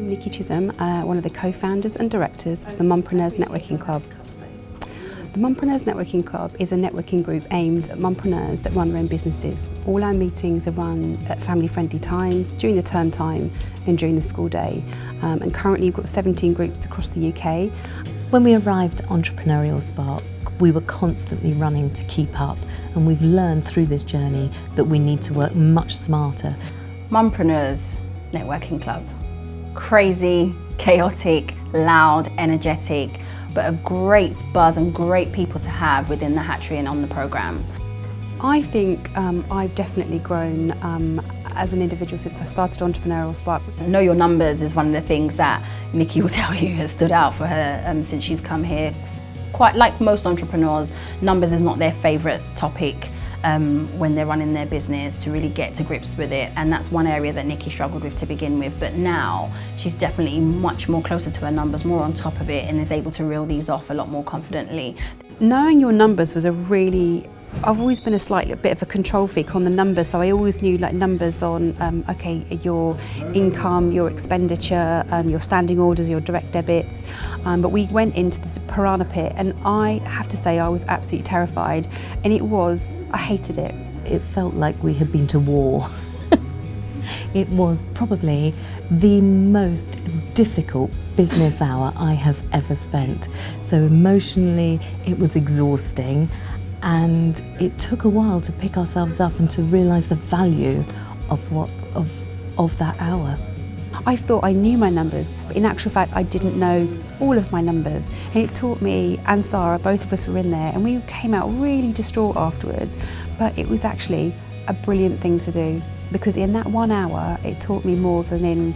I'm Nikki Chisholm, one of the co-founders and directors of the Mumpreneurs Networking Club. The Mumpreneurs Networking Club is a networking group aimed at mumpreneurs that run their own businesses. All our meetings are run at family-friendly times, during the term time and during the school day. And currently we've got 17 groups across the UK. When we arrived at Entrepreneurial Spark, we were constantly running to keep up, and we've learned through this journey that we need to work much smarter. Mumpreneurs Networking Club. Crazy, chaotic, loud, energetic, but a great buzz and great people to have within the hatchery and on the programme. I think I've definitely grown as an individual since I started Entrepreneurial Spark. Know your numbers is one of the things that Nikki will tell you has stood out for her since she's come here. Quite like most entrepreneurs, numbers is not their favourite topic when they're running their business, to really get to grips with it, and that's one area that Nikki struggled with to begin with, but now she's definitely much more closer to her numbers, more on top of it, and is able to reel these off a lot more confidently. Knowing your numbers was I've always been a bit of a control freak on the numbers, so I always knew like numbers on okay, your income, your expenditure, your standing orders, your direct debits, but we went into the piranha pit, and I have to say I was absolutely terrified, and I hated it. It felt like we had been to war. It was probably the most difficult business hour I have ever spent. So emotionally it was exhausting, and it took a while to pick ourselves up and to realise the value of that hour. I thought I knew my numbers, but in actual fact I didn't know all of my numbers, and it taught me and Sarah, both of us were in there, and we came out really distraught afterwards, but it was actually a brilliant thing to do, because in that 1 hour it taught me more than in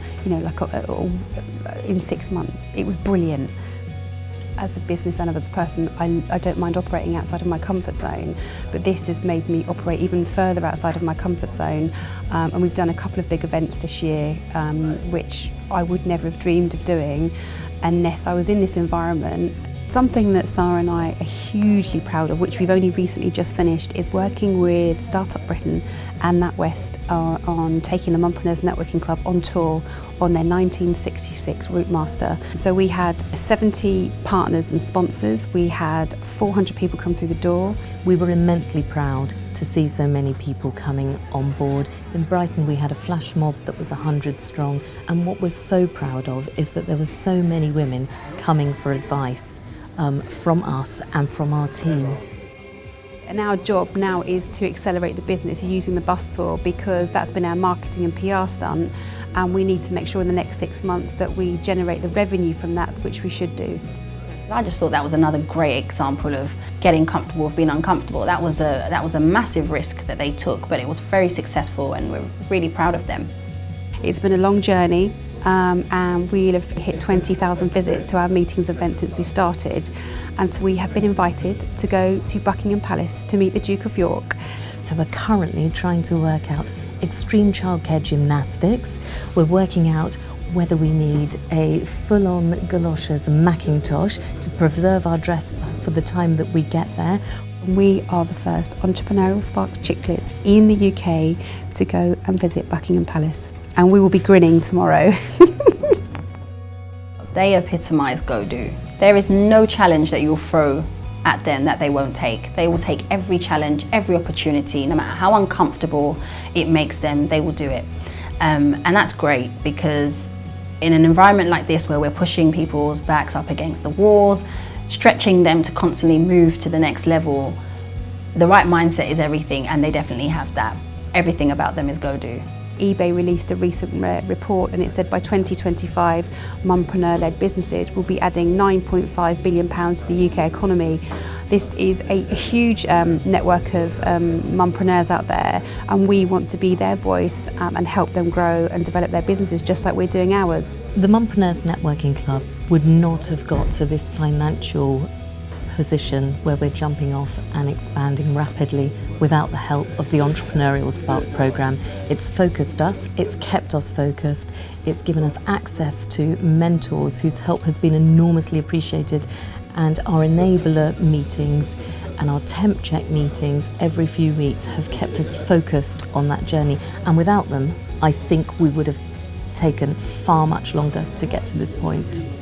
in 6 months. It was brilliant. As a business and as a person, I don't mind operating outside of my comfort zone, but this has made me operate even further outside of my comfort zone, and we've done a couple of big events this year which I would never have dreamed of doing unless I was in this environment. Something that Sarah and I are hugely proud of, which we've only recently just finished, is working with Startup Britain and NatWest on taking the Mumpreneurs Networking Club on tour on their 1966 Route Master. So we had 70 partners and sponsors, we had 400 people come through the door. We were immensely proud to see so many people coming on board. In Brighton we had a flash mob that was 100 strong, and what we're so proud of is that there were so many women coming for advice from us and from our team. And our job now is to accelerate the business using the bus tour, because that's been our marketing and PR stunt, and we need to make sure in the next 6 months that we generate the revenue from that, which we should do. I just thought that was another great example of getting comfortable with being uncomfortable. That was a massive risk that they took, but it was very successful, and we're really proud of them. It's been a long journey, and we'll have hit 20,000 visits to our meetings and events since we started, and so we have been invited to go to Buckingham Palace to meet the Duke of York. So we're currently trying to work out extreme childcare gymnastics. We're working out whether we need a full-on galoshes Macintosh to preserve our dress for the time that we get there. We are the first Entrepreneurial Spark chicklets in the UK to go and visit Buckingham Palace, and we will be grinning tomorrow. They epitomise go-do. There is no challenge that you'll throw at them that they won't take. They will take every challenge, every opportunity, no matter how uncomfortable it makes them, they will do it. And that's great, because in an environment like this where we're pushing people's backs up against the walls, stretching them to constantly move to the next level, the right mindset is everything, and they definitely have that. Everything about them is go-do. eBay released a recent report, and it said by 2025 mumpreneur-led businesses will be adding £9.5 billion to the UK economy. This is a huge network of mumpreneurs out there, and we want to be their voice and help them grow and develop their businesses just like we're doing ours. The Mumpreneurs Networking Club would not have got to this financial position where we're jumping off and expanding rapidly without the help of the Entrepreneurial Spark programme. It's focused us, it's kept us focused, it's given us access to mentors whose help has been enormously appreciated, and our enabler meetings and our temp check meetings every few weeks have kept us focused on that journey, and without them I think we would have taken far much longer to get to this point.